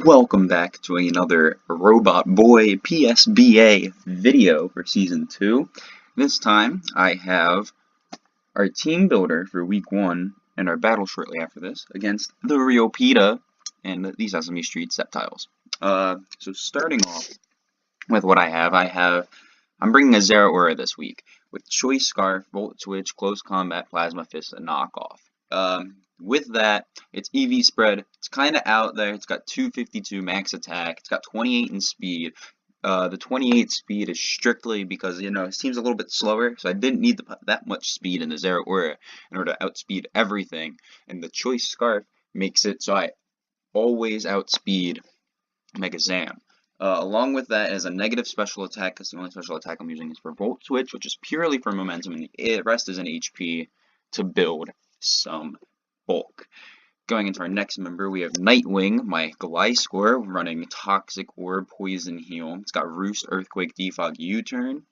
Welcome back to another Robot Boy PSBA video for Season 2. This time I have our team builder for Week 1 and our battle shortly after this against the real PEETA and the Sesame Street Septiles. So starting off with what I'm bringing a Zero Aura this week with Choice Scarf, Volt Switch, Close Combat, Plasma Fist, and Knockoff. With that, its EV spread, it's kind of out there. It's got 252 max attack. It's got 28 in speed. The 28 speed is strictly because, it seems a little bit slower, so I didn't need that much speed in the Zero Aura in order to outspeed everything. And the Choice Scarf makes it so I always outspeed Mega Zam. Along with that is a negative special attack, because the only special attack I'm using is for Volt Switch, which is purely for momentum, and the rest is an HP to build some bulk. Going into our next member, we have Nightwing, my Gliscor, running Toxic Orb, Poison Heal. It's got Roost, Earthquake, Defog, U-Turn.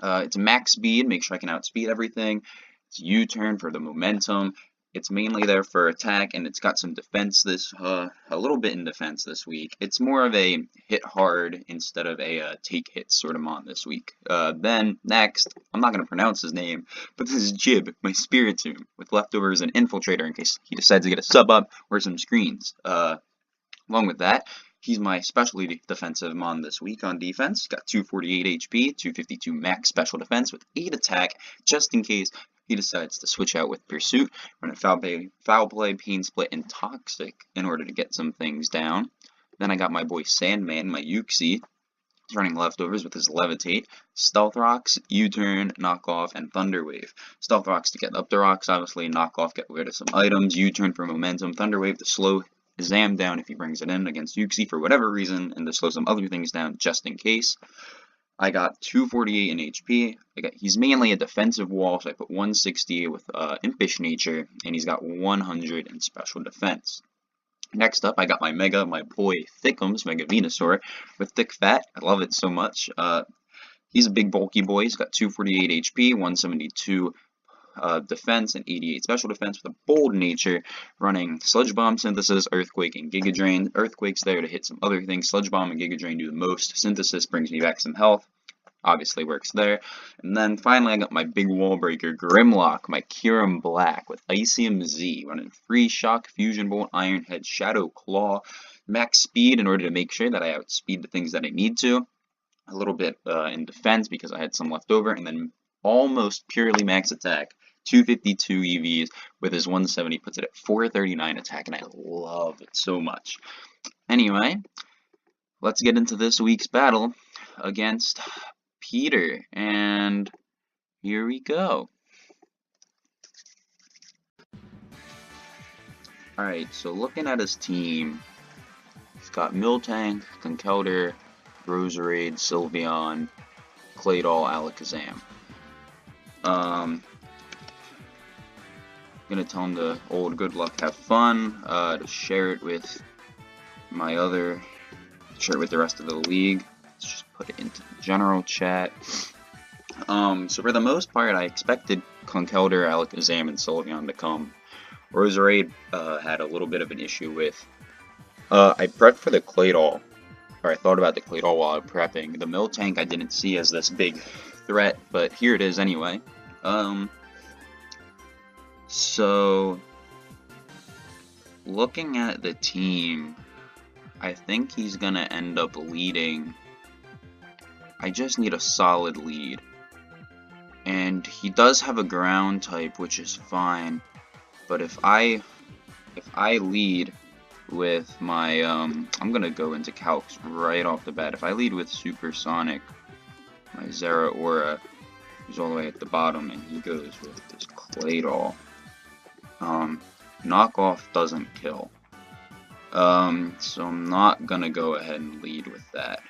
It's max speed, make sure I can outspeed everything. It's U-Turn for the momentum. It's mainly there for attack, and it's got some defense a little bit in defense this week. It's more of a hit hard instead of a take hits sort of mon this week. Then next, I'm not going to pronounce his name, but this is Jib, my Spiritomb, with leftovers and Infiltrator in case he decides to get a sub up or some screens. Along with that, he's my specialty defensive mon this week on defense. He's got 248 HP, 252 max special defense with 8 attack, just in case he decides to switch out with Pursuit, run a Foul Play, Pain Split, and Toxic in order to get some things down. Then I got my boy Sandman, my Uxie. He's running leftovers with his Levitate, Stealth Rocks, U-Turn, Knockoff, and Thunder Wave. Stealth Rocks to get up the rocks, obviously. Knockoff, get rid of some items. U-Turn for momentum. Thunder Wave to slow Zam down if he brings it in against Uxie for whatever reason, and to slow some other things down just in case. I got 248 in HP. He's mainly a defensive wall, so I put 160 with Impish Nature, and he's got 100 in special defense. Next up, I got my boy Thickums, Mega Venusaur, with Thick Fat. I love it so much. He's a big bulky boy. He's got 248 HP, 172 defense, and 88 special defense with a bold nature, running Sludge Bomb, Synthesis, Earthquake, and Giga Drain. Earthquake's there to hit some other things. Sludge Bomb and Giga Drain do the most. Synthesis brings me back some health. Obviously works there. And then finally I got my big wall breaker, Grimlock, my Kyurem Black with Icium Z, running Free Shock, Fusion Bolt, Iron Head, Shadow Claw, max speed in order to make sure that I outspeed the things that I need to. A little bit in defense because I had some left over, and then almost purely max attack. 252 EVs with his 170 puts it at 439 attack, and I love it so much. Anyway, let's get into this week's battle against Peter, and here we go. Alright, so looking at his team, he's got Miltank, Conkeldurr, Roserade, Sylveon, Claydol, Alakazam. Gonna tell him to old good luck, have fun, to share it with the rest of the league. Let's just put it into the general chat. So for the most part, I expected Conkeldurr, Alakazam, and Sylveon to come. Roserade had a little bit of an issue with. I prepped for the Claydol, or I thought about the Claydol while prepping. The Miltank I didn't see as this big threat, but here it is anyway. So, looking at the team, I think he's gonna end up leading. I just need a solid lead. And he does have a ground type, which is fine. But if I lead with my, I'm gonna go into Calcs right off the bat. If I lead with Supersonic, my Zero Aura, he's all the way at the bottom, and he goes with this Claydol. Knockoff doesn't kill. So I'm not gonna go ahead and lead with that.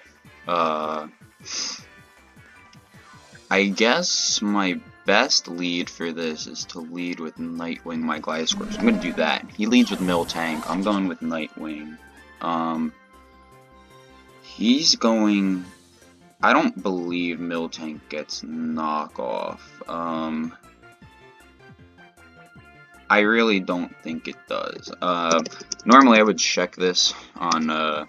I guess my best lead for this is to lead with Nightwing, my Gliscor. So I'm gonna do that. He leads with Miltank. I'm going with Nightwing. He's going. I don't believe Miltank gets Knockoff. I really don't think it does. Normally I would check this on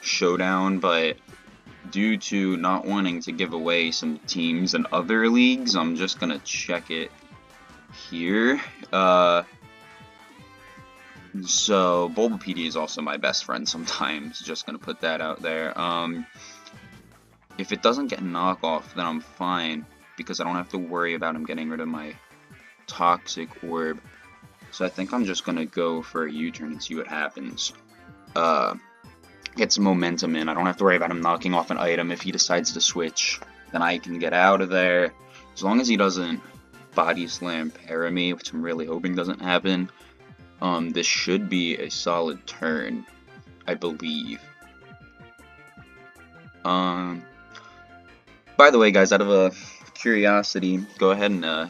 Showdown, but due to not wanting to give away some teams in other leagues, I'm just gonna check it here. So Bulbapedia is also my best friend sometimes, just gonna put that out there. If it doesn't get knockoff, then I'm fine, because I don't have to worry about him getting rid of my Toxic Orb. So I think I'm just gonna go for a U-turn and see what happens. Get some momentum in. I don't have to worry about him knocking off an item. If he decides to switch, then I can get out of there. As long as he doesn't Body Slam para me, which I'm really hoping doesn't happen. This should be a solid turn, I believe. By the way, guys, out of a curiosity, go ahead and, oh,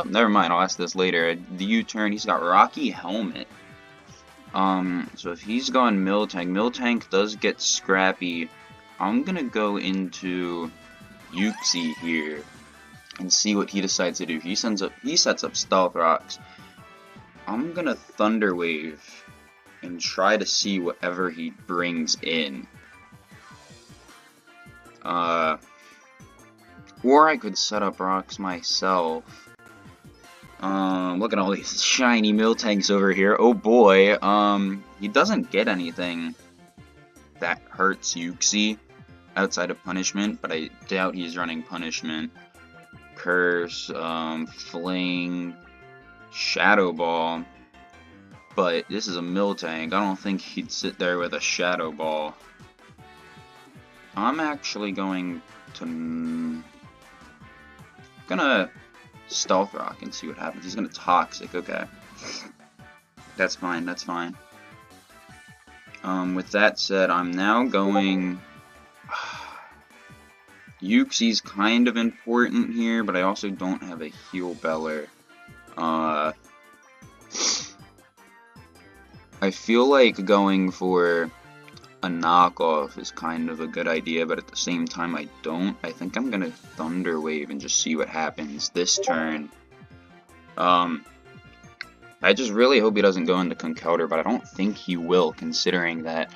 never mind, I'll ask this later. The U-turn, he's got Rocky Helmet. So if he's gone Miltank, Miltank does get scrappy. I'm gonna go into Uxie here and see what he decides to do. He sets up Stealth Rocks. I'm gonna Thunder Wave and try to see whatever he brings in. Or I could set up rocks myself. Look at all these shiny Miltanks over here. Oh boy, he doesn't get anything that hurts Uxie outside of Punishment, but I doubt he's running Punishment. Curse, Fling, Shadow Ball. But this is a Miltank. I don't think he'd sit there with a Shadow Ball. I'm actually going to... gonna Stealth Rock and see what happens. He's gonna Toxic, okay. That's fine, that's fine. With that said, I'm now going... Uxie's kind of important here, but I also don't have a Heal Beller. I feel like going for a knockoff is kind of a good idea, but at the same time I don't. I think I'm gonna Thunder Wave and just see what happens this turn. I just really hope he doesn't go into Concounter, but I don't think he will, considering that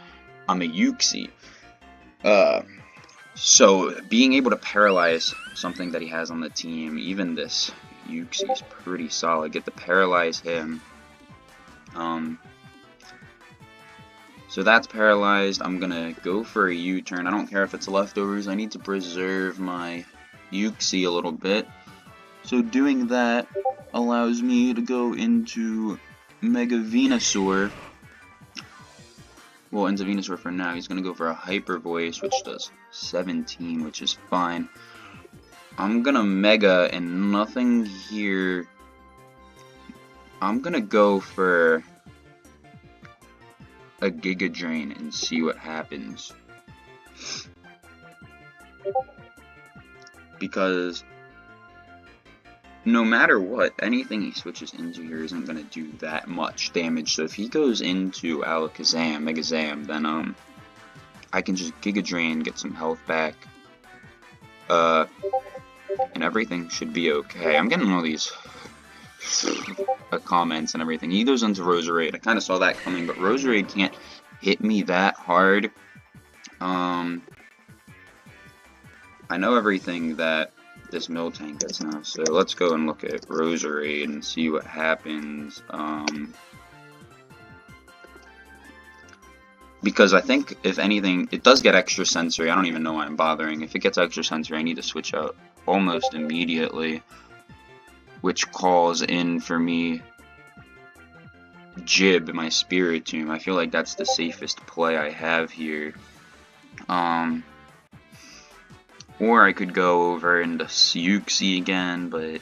I'm a Uxie. So being able to paralyze something that he has on the team, even this Uxie is pretty solid. Get to paralyze him. So that's paralyzed. I'm gonna go for a U-turn. I don't care if it's leftovers. I need to preserve my Uxie a little bit. So doing that allows me to go into Mega Venusaur. Well, into Venusaur for now. He's gonna go for a Hyper Voice, which does 17, which is fine. I'm gonna Mega and nothing here. I'm gonna go for a Giga Drain and see what happens. Because no matter what, anything he switches into here isn't going to do that much damage. So if he goes into Alakazam, Megazam, then I can just Giga Drain, get some health back. And everything should be okay. I'm getting all these comments and everything. He goes into Roserade. I kind of saw that coming, but Roserade can't hit me that hard. I know everything that this Miltank gets now, so let's go and look at Roserade and see what happens. Because I think, if anything, it does get extra sensory. I don't even know why I'm bothering. If it gets extra sensory, I need to switch out almost immediately, which calls in for me Jib, my Spiritomb. I feel like that's the safest play I have here. Or I could go over into Uxie again, but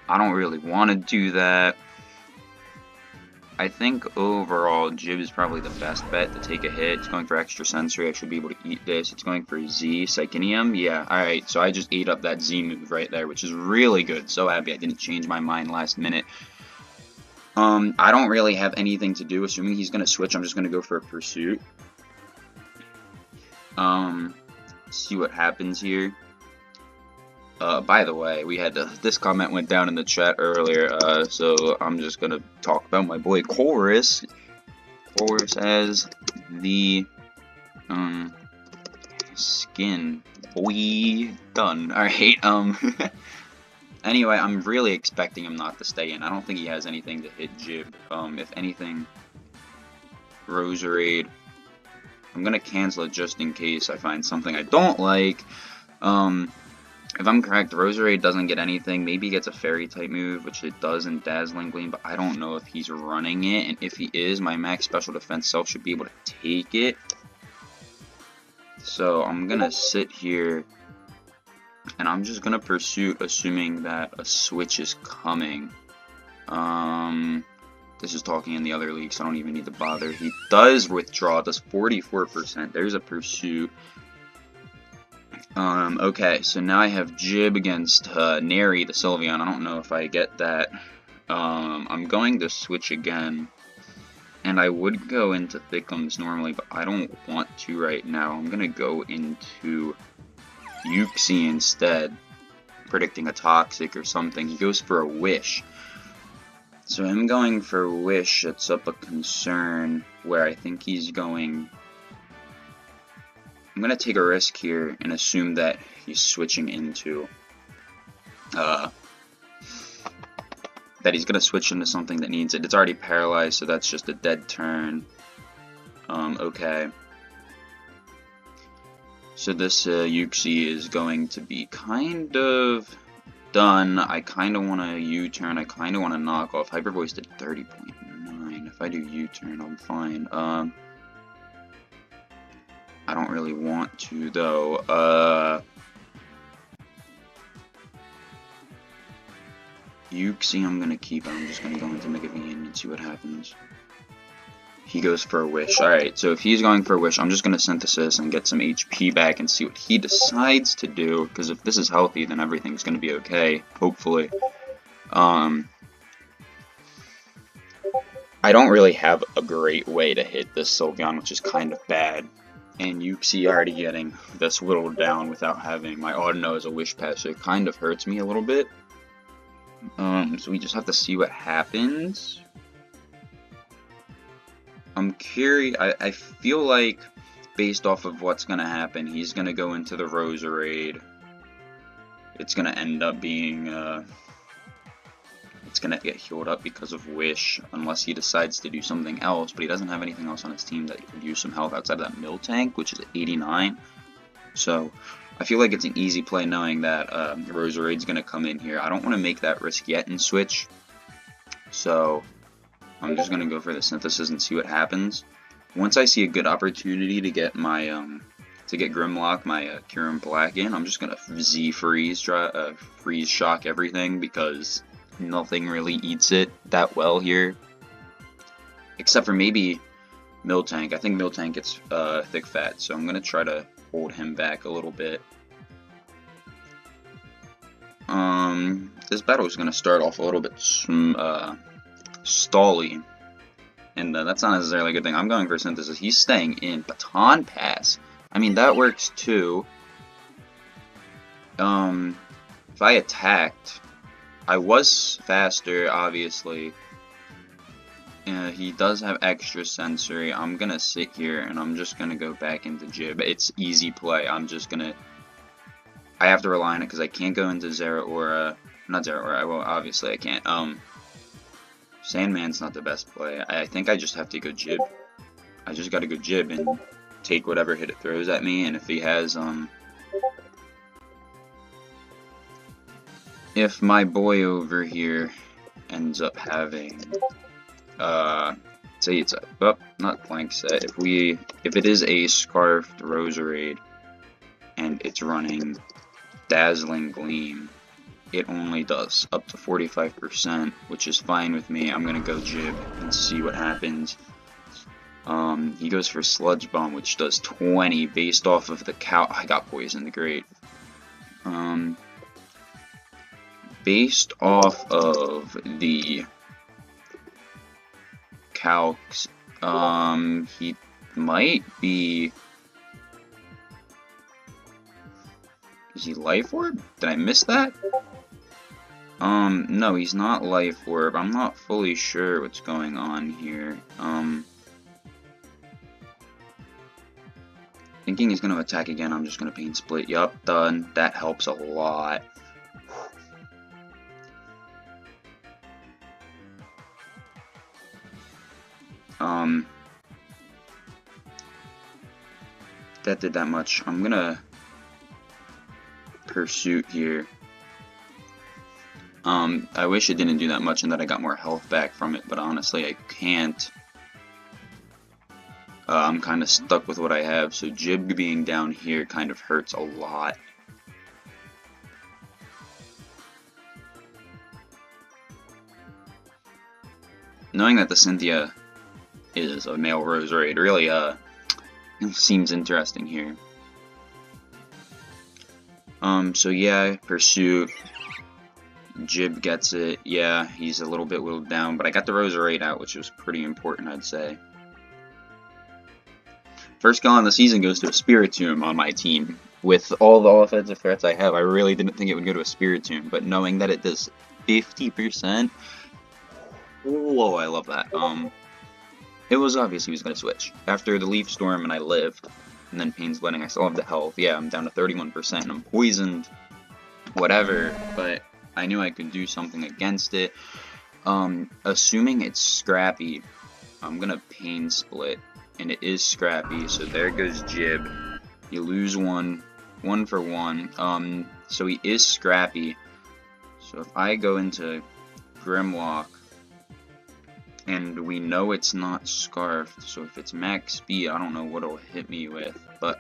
I don't really want to do that. I think overall Jib is probably the best bet to take a hit. It's going for extra sensory. I should be able to eat this. It's going for Z, Psychinium. Yeah, alright, so I just ate up that Z move right there, which is really good. So happy I didn't change my mind last minute. I don't really have anything to do. Assuming he's going to switch, I'm just going to go for a Pursuit. See what happens here. By the way, we had this comment went down in the chat earlier, so I'm just gonna talk about my boy Chorus. Chorus has the skin boy done. Alright, anyway, I'm really expecting him not to stay in. I don't think he has anything to hit Jib. If anything, Roserade. I'm gonna cancel it just in case I find something I don't like. If I'm correct, Roserade doesn't get anything. Maybe he gets a fairy type move, which it does in Dazzling Gleam, but I don't know if he's running it. And if he is, my max special defense self should be able to take it. So I'm gonna sit here and I'm just gonna pursue, assuming that a switch is coming. This is talking in the other league, so I don't even need to bother. He does withdraw, does 44%. There's a pursuit. Okay, so now I have Jib against Neri, the Sylveon. I don't know if I get that. I'm going to switch again. And I would go into Thickums normally, but I don't want to right now. I'm going to go into Uxie instead, predicting a Toxic or something. He goes for a Wish. So him going for Wish sets up a concern where I think he's going... I'm going to take a risk here and assume that he's switching into... that he's going to switch into something that needs it. It's already paralyzed, so that's just a dead turn. Okay. So this Uxie is going to be kind of done. I kind of want to U-turn. I kind of want to knock off. Hyper Voice did 30.9. If I do U-turn, I'm fine. I don't really want to, though. Uxie, I'm going to keep. I'm just going to go into Mega V and see what happens. He goes for a Wish. Alright, so if he's going for a Wish, I'm just going to Synthesis and get some HP back and see what he decides to do. Because if this is healthy, then everything's going to be okay. Hopefully. I don't really have a great way to hit this Sylveon, which is kind of bad. And Uxie already getting this whittled down without having my Audino as a Wish Pass, so it kind of hurts me a little bit. So we just have to see what happens. I'm curious, I feel like, based off of what's going to happen, he's going to go into the Roserade. It's going to end up being, it's going to get healed up because of Wish, unless he decides to do something else, but he doesn't have anything else on his team that could use some health outside of that Miltank, which is 89. So, I feel like it's an easy play knowing that Roserade's going to come in here. I don't want to make that risk yet and switch, so I'm just going to go for the Synthesis and see what happens. Once I see a good opportunity to get my, Grimlock, my Kyurem Black in, I'm just going to Z-Freeze, Freeze Shock everything, because nothing really eats it that well here. Except for maybe Miltank. I think Miltank gets Thick Fat, so I'm going to try to hold him back a little bit. This battle is going to start off a little bit stally, and that's not necessarily a good thing. I'm going for Synthesis. He's staying in. Baton Pass. I mean, that works too. If I attacked, I was faster, obviously. He does have extra sensory. I'm gonna sit here and I'm just gonna go back into Jib. It's easy play. I have to rely on it because I can't go into Zeraora. Not Zeraora. Well, obviously I can't. Sandman's not the best play. I think I just have to go Jib. I just gotta go Jib and take whatever hit it throws at me. And if he has if my boy over here ends up having say it's not blank set. If it is a Scarfed Roserade and it's running Dazzling Gleam, it only does up to 45%, which is fine with me. I'm gonna go Jib and see what happens. He goes for Sludge Bomb, which does 20 based off of the cow. I got poisoned, great. Based off of the calcs, he might be Is he Life Orb? Did I miss that? No, he's not Life Orb. I'm not fully sure what's going on here. Thinking he's gonna attack again, I'm just gonna Pain Split. Yup, done. That helps a lot. That did that much. I'm gonna Pursuit here. I wish it didn't do that much and that I got more health back from it, but honestly I can't. I'm kind of stuck with what I have, so Jib being down here kind of hurts a lot. Knowing that the Cynthia is a male Roserade really seems interesting here. So yeah, Pursuit. Jib gets it. Yeah, he's a little bit whittled down, but I got the Roserade out, which was pretty important, I'd say. First kill on the season goes to a Spiritomb on my team. With all the offensive threats I have, I really didn't think it would go to a Spiritomb, but knowing that it does 50%, whoa, I love that. It was obvious he was going to switch. After the Leaf Storm and I lived, and then Pain Splitting, I still have the health. Yeah, I'm down to 31% and I'm poisoned, whatever, but I knew I could do something against it. Assuming it's Scrappy, I'm going to Pain Split, and it is Scrappy, so there goes Jib. You lose one for one. So he is Scrappy, so if I go into Grimlock, and we know it's not Scarfed, so if it's max speed, I don't know what it'll hit me with, but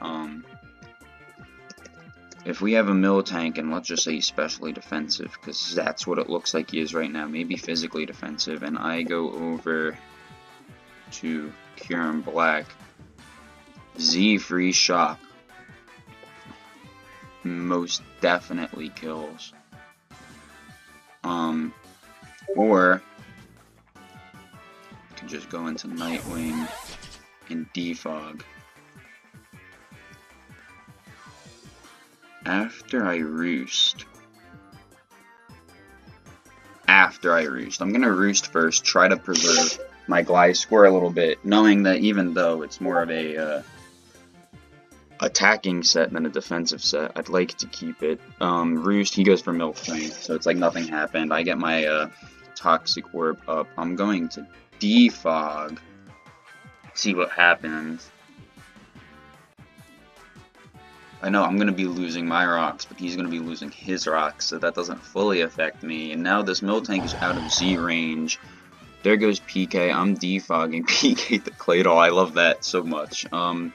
if we have a Miltank, and let's just say he's specially defensive, because that's what it looks like he is right now, maybe physically defensive, and I go over to Kieran Black, Z Free Shock most definitely kills. Or I can just go into Nightwing and Defog. After I roost, I'm gonna roost first, try to preserve my Gliscor a little bit, knowing that even though it's more of a attacking set than a defensive set, I'd like to keep it. Roost, he goes for Miltank, so it's like nothing happened. I get my Toxic Orb up. I'm going to Defog, see what happens. I know I'm going to be losing my rocks, but he's going to be losing his rocks, so that doesn't fully affect me. And now this Miltank is out of Z range. There goes PK. I'm defogging PK the Claydol. I love that so much. I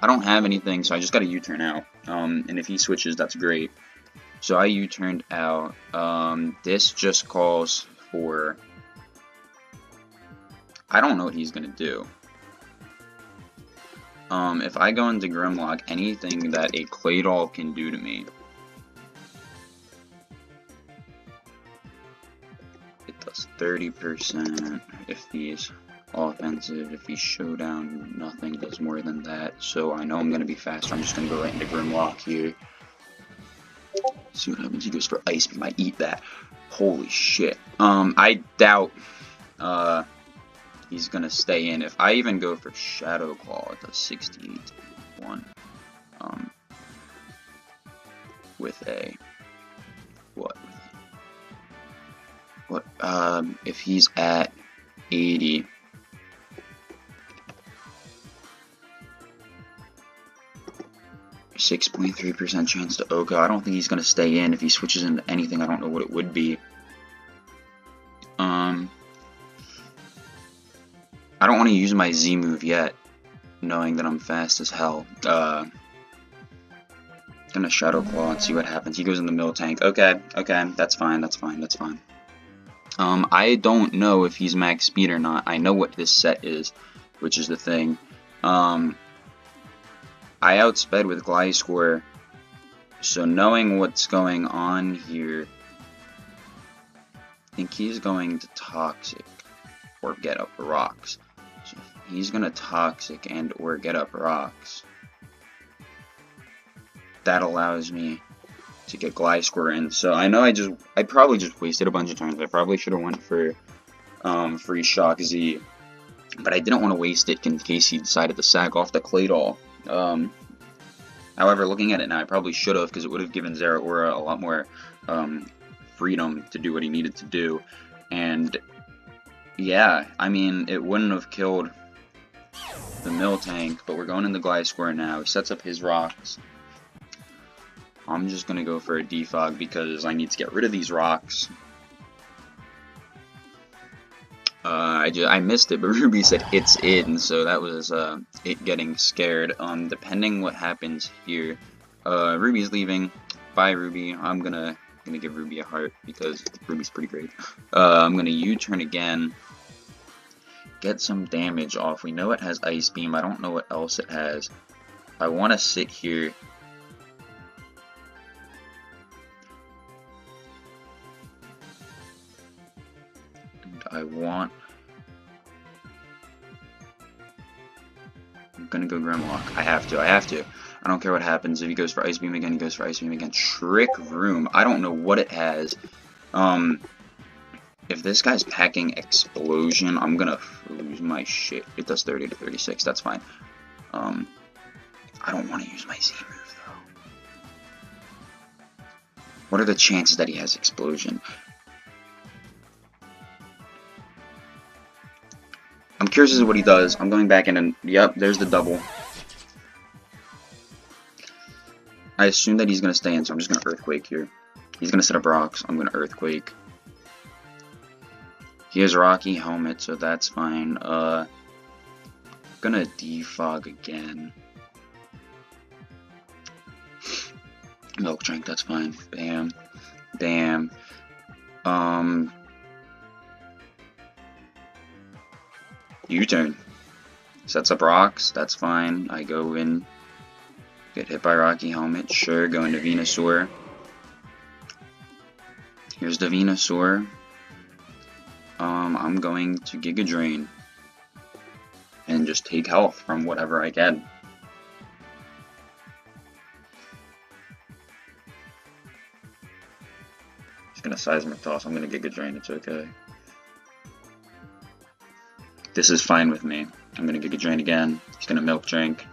don't have anything, so I just got a U-turn out. And if he switches, that's great. So I U-turned out. This just calls for... I don't know what he's going to do. If I go into Grimlock, anything that a Claydol can do to me, it does 30% if he's offensive. If he's Showdown, nothing does more than that. So I know I'm going to be faster. I'm just going to go right into Grimlock here. See what happens. He goes for Ice Beam. I eat that. Holy shit. I doubt he's gonna stay in. If I even go for Shadow Claw, it does 68 to 1. With a what? What? If he's at 80, .3% chance to Oko. I don't think he's gonna stay in. If he switches into anything, I don't know what it would be. I don't want to use my Z move yet, knowing that I'm fast as hell. Gonna Shadow Claw and see what happens. He goes in the Miltank. Okay, that's fine. I don't know if he's max speed or not. I know what this set is, which is the thing. I outsped with Gliscor, so knowing what's going on here, I think he's going to Toxic or Get Up Rocks. So he's gonna Toxic and or Get Up Rocks. that allows me to get Gliscor in. So I know I probably just wasted a bunch of turns. I probably should have went for free Shock Z, but I didn't want to waste it in case he decided to sack off the Claydol. However, looking at it now, I probably should have, because it would have given Zeraora a lot more freedom to do what he needed to do. And yeah, I mean, it wouldn't have killed the Miltank, but we're going in the Gliscor now. He sets up his rocks. I'm just gonna go for a defog because I need to get rid of these rocks. I missed it, but Ruby said it's in, so that was it getting scared. Depending what happens here, Ruby's leaving. Bye, Ruby. I'm gonna give Ruby a heart because Ruby's pretty great. I'm gonna U-turn again. Get some damage off. We know it has Ice Beam. I don't know what else it has. I want to sit here. And I'm gonna go Grimlock. I have to. I don't care what happens. If he goes for Ice Beam again, he goes for Ice Beam again. Trick Room. I don't know what it has. If this guy's packing Explosion, I'm gonna lose my shit. It does 30 to 36. That's fine. I don't want to use my Z move though. What are the chances that he has Explosion? I'm curious as to what he does. I'm going back in and yep, there's the double. I assume that he's gonna stay in, so I'm just gonna Earthquake here. He's gonna set up rocks. I'm gonna Earthquake. He has Rocky Helmet, so that's fine. Gonna defog again. Milk Drink, that's fine. Bam. Bam. U-turn. Sets up rocks, that's fine. I go in. Get hit by Rocky Helmet, sure. Go into Venusaur. Here's the Venusaur. I'm going to Giga Drain. And just take health from whatever I get. Just gonna Seismic Toss, I'm gonna Giga Drain, it's okay. This is fine with me. I'm gonna Giga Drain again. He's gonna Milk Drink.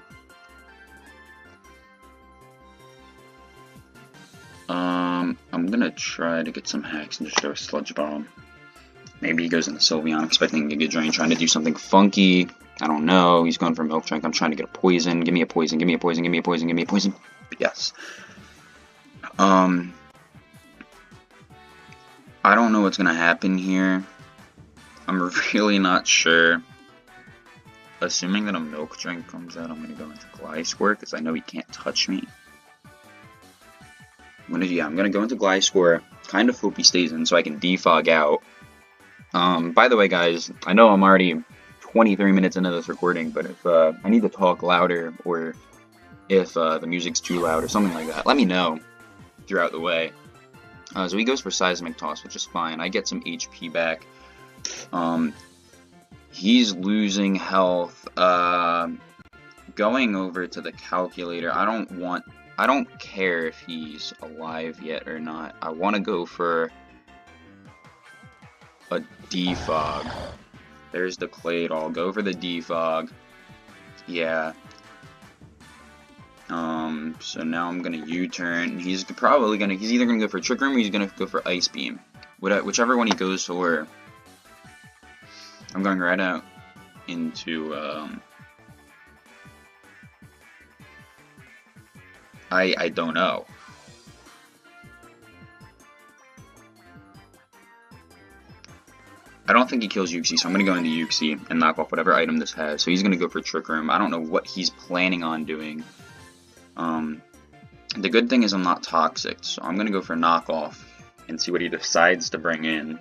I'm gonna try to get some hacks and just throw a Sludge Bomb. Maybe he goes into Sylveon. I'm expecting Giga Drain, trying to do something funky. I don't know. He's going for Milk Drink. I'm trying to get a poison. Give me a poison. Give me a poison. Give me a poison. Give me a poison. Yes. I don't know what's gonna happen here. I'm really not sure. Assuming that a Milk Drink comes out, I'm gonna go into Gliscor because I know he can't touch me. I'm gonna go into Gliscor. Kind of hope he stays in so I can defog out. By the way, guys, I know I'm already 23 minutes into this recording, but if I need to talk louder or if the music's too loud or something like that, let me know throughout the way. So he goes for Seismic Toss, which is fine. I get some HP back. He's losing health. Going over to the calculator. I don't care if he's alive yet or not. I want to go for a defog. There's the Claydol. Go for the defog. Yeah. So now I'm gonna U-turn. He's either gonna go for Trick Room or he's gonna go for Ice Beam. Whichever one he goes for. I'm going right out into I don't know. I don't think he kills Uxie, so I'm going to go into Uxie and knock off whatever item this has. So he's going to go for Trick Room. I don't know what he's planning on doing. The good thing is I'm not toxic, so I'm going to go for Knockoff and see what he decides to bring in.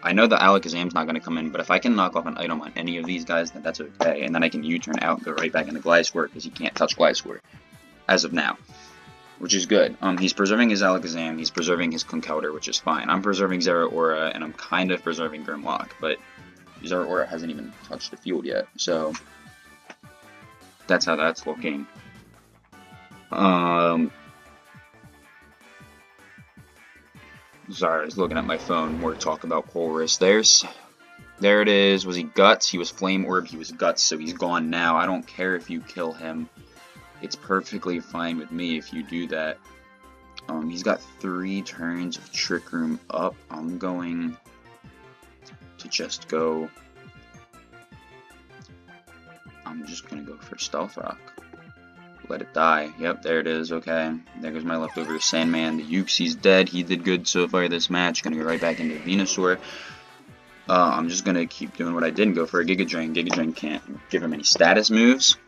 I know the Alakazam's not going to come in, but if I can knock off an item on any of these guys, then that's okay. And then I can U-turn out and go right back into Gliscor because he can't touch Gliscor as of now, which is good. He's preserving his Alakazam, he's preserving his Conkeldurr, which is fine. I'm preserving Zeraora, and I'm kind of preserving Grimlock, but Zeraora hasn't even touched the field yet, so that's how that's looking. Sorry, I was looking at my phone. More talk about Colress. There it is. Was he Guts? He was Flame Orb. He was Guts, so he's gone now. I don't care if you kill him. It's perfectly fine with me if you do that. He's got 3 turns of Trick Room up. I'm going to just go... I'm just going to go for Stealth Rock. Let it die. Yep, there it is. Okay. There goes my leftover Sandman. The Uxie's dead. He did good so far this match. Gonna go right back into Venusaur. I'm just gonna keep doing what I did and go for a Giga Drain. Giga Drain can't give him any status moves.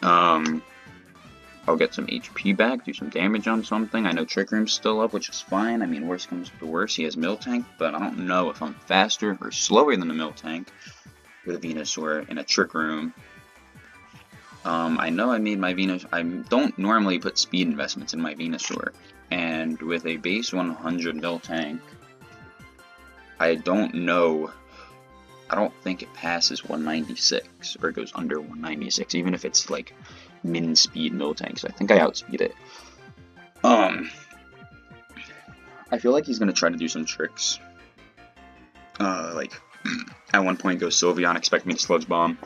I'll get some HP back, do some damage on something. I know Trick Room's still up, which is fine. I mean, worst comes to worst, he has Miltank, but I don't know if I'm faster or slower than the Miltank with a Venusaur in a Trick Room. I know I made my Venusaur. I don't normally put speed investments in my Venusaur, and with a base 100 Miltank, I don't know. I don't think it passes 196 or it goes under 196, even if it's like min speed Miltank. So I think I outspeed it. I feel like he's gonna try to do some tricks. Like at one point go Sylveon, expect me to Sludge Bomb.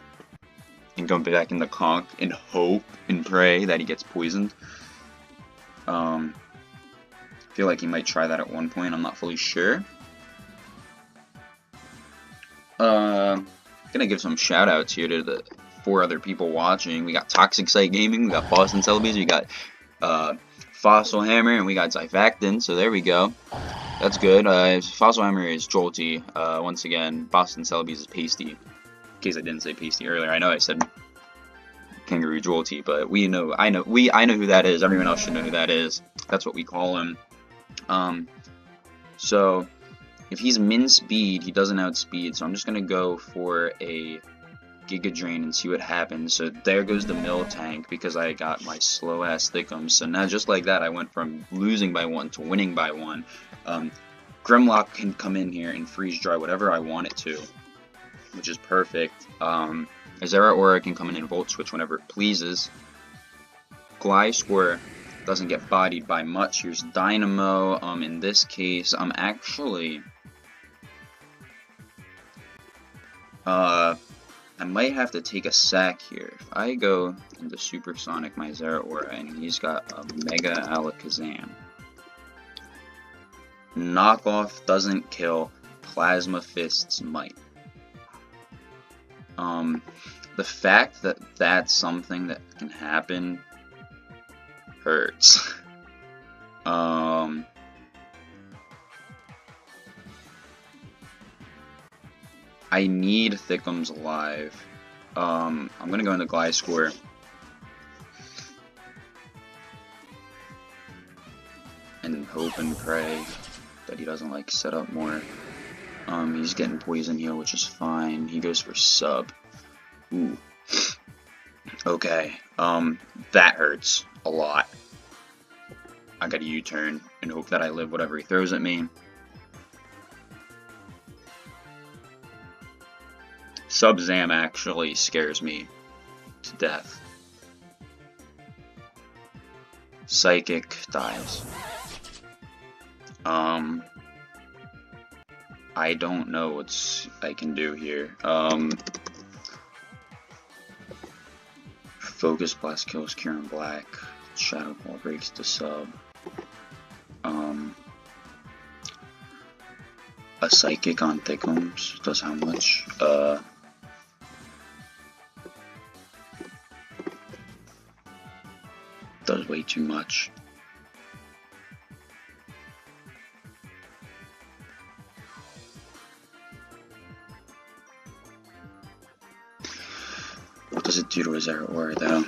And go back in the conch and hope and pray that he gets poisoned. I feel like he might try that at one point. I'm not fully sure. Gonna give some shout outs here to the 4 other people watching. We got Toxic Sight Gaming, we got Boston Celebies, we got Fossil Hammer, and we got Zyfactin. So there we go. That's good. Fossil Hammer is Jolty. Once again, Boston Celebies is Pasty. In case I didn't say Pasty earlier, I know I said Kangaroo Jolty, but I know who that is. Everyone else should know who that is. That's what we call him. So if he's min speed, he doesn't outspeed. So I'm just gonna go for a Giga Drain and see what happens. So there goes the Miltank because I got my slow ass Thickums. So now just like that, I went from losing by 1 to winning by 1. Grimlock can come in here and freeze dry whatever I want it to, which is perfect. Azera Aura can come in and Volt Switch whenever it pleases. Gliscor doesn't get bodied by much. Here's Dynamo. In this case, I'm actually... I might have to take a sack here. If I go into Supersonic my Azera Aura, and he's got a Mega Alakazam. Knockoff doesn't kill. Plasma Fists might. The fact that that's something that can happen hurts. I need Thickums alive. I'm gonna go into Gliscor. And hope and pray that he doesn't like set up more. He's getting Poison Heal, which is fine. He goes for Sub. Ooh. Okay. That hurts a lot. I gotta U-turn and hope that I live whatever he throws at me. Sub-Zam actually scares me to death. Psychic dies. I don't know what I can do here. Focus Blast kills Kieran Black. Shadow Ball breaks the sub. A Psychic on Thickums does how much? Does way too much. What does it do to his Aura though?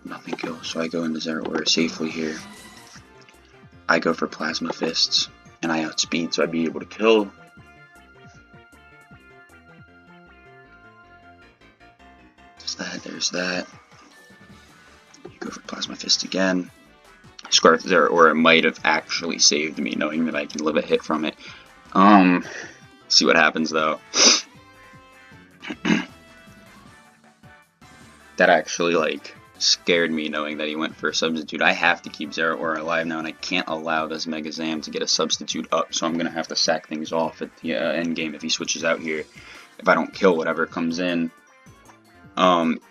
Nothing kills, so I go into Zera Aura safely here. I go for Plasma Fists, and I outspeed, so I'd be able to kill. There's that. You go for Plasma Fist again. Scarf Zera Aura might have actually saved me, knowing that I can live a hit from it. See what happens though. That actually, like, scared me knowing that he went for a substitute. I have to keep Zeraora alive now, and I can't allow this Mega Zam to get a substitute up, so I'm going to have to sack things off at the end game if he switches out here. If I don't kill whatever comes in.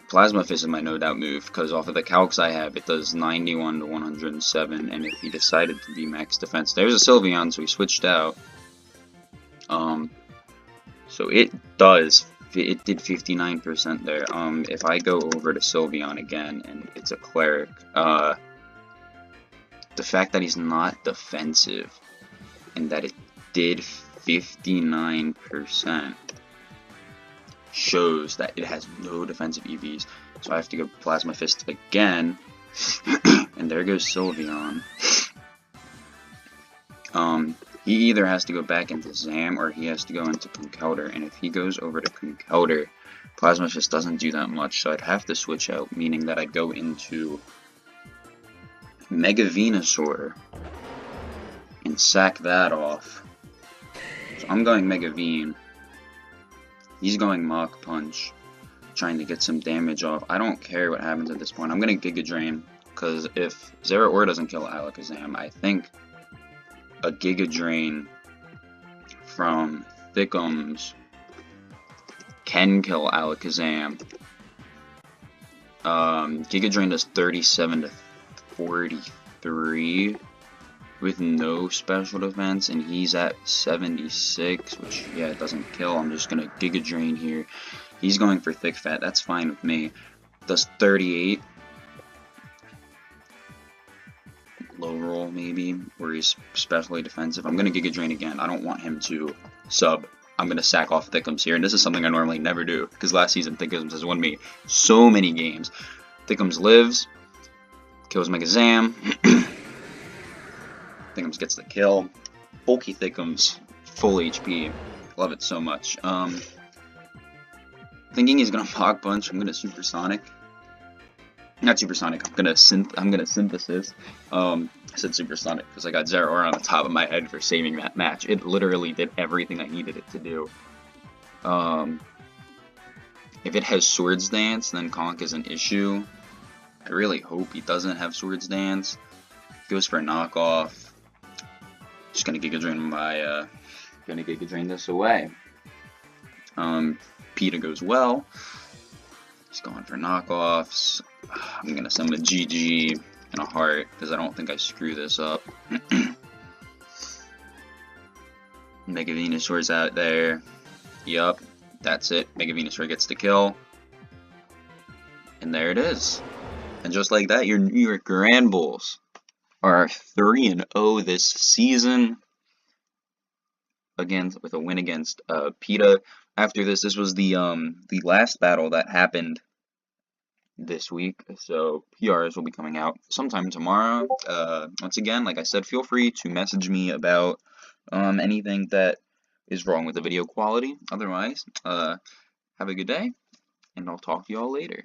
Plasma Fist is my no doubt move, because off of the calcs I have, it does 91 to 107, and if he decided to be max defense, there's a Sylveon, so he switched out. So it did 59% there. If I go over to Sylveon again, and it's a cleric, the fact that he's not defensive, and that it did 59%, shows that it has no defensive EVs. So I have to go Plasma Fist again, and there goes Sylveon. He either has to go back into Zam, or he has to go into Conkeldurr, and if he goes over to Conkeldurr, Plasma Fist doesn't do that much, so I'd have to switch out, meaning that I'd go into Mega Venusaur, and sack that off. So I'm going Mega Vene. He's going Mach Punch, trying to get some damage off. I don't care what happens at this point. I'm going to Giga Drain, because if Zeraora doesn't kill Alakazam, I think a Giga Drain from Thickums can kill Alakazam. Giga Drain does 37 to 43 with no special defense, and he's at 76, which, yeah, it doesn't kill. I'm just going to Giga Drain here. He's going for Thick Fat. That's fine with me. Does 38. Low roll, maybe, where he's specially defensive. I'm going to Giga Drain again. I don't want him to sub. I'm going to sack off Thickums here, and this is something I normally never do, because last season Thickums has won me so many games. Thickums lives, kills Mega Zam. Thickums gets the kill. Bulky Thickums, full HP. Love it so much. Thinking he's gonna Mach Punch. I'm gonna Supersonic. Not Supersonic. I'm gonna Synthesis. I said Supersonic because I got Zeraora on the top of my head for saving that match. It literally did everything I needed it to do. If it has Swords Dance, then Conk is an issue. I really hope he doesn't have Swords Dance. Goes for a knockoff. Just gonna Giga Drain this away. PEETA goes well. He's going for knockoffs. I'm gonna send him a GG and a heart because I don't think I screw this up. Mega Venusaur's out there. Yup, that's it. Mega Venusaur gets the kill. And there it is. And just like that, your New York Grand Bulls are 3-0 this season, again with a win against PEETA. After this was the last battle that happened this week, so PRs will be coming out sometime tomorrow. Once again, like I said, feel free to message me about anything that is wrong with the video quality. Otherwise, have a good day, and I'll talk to you all later.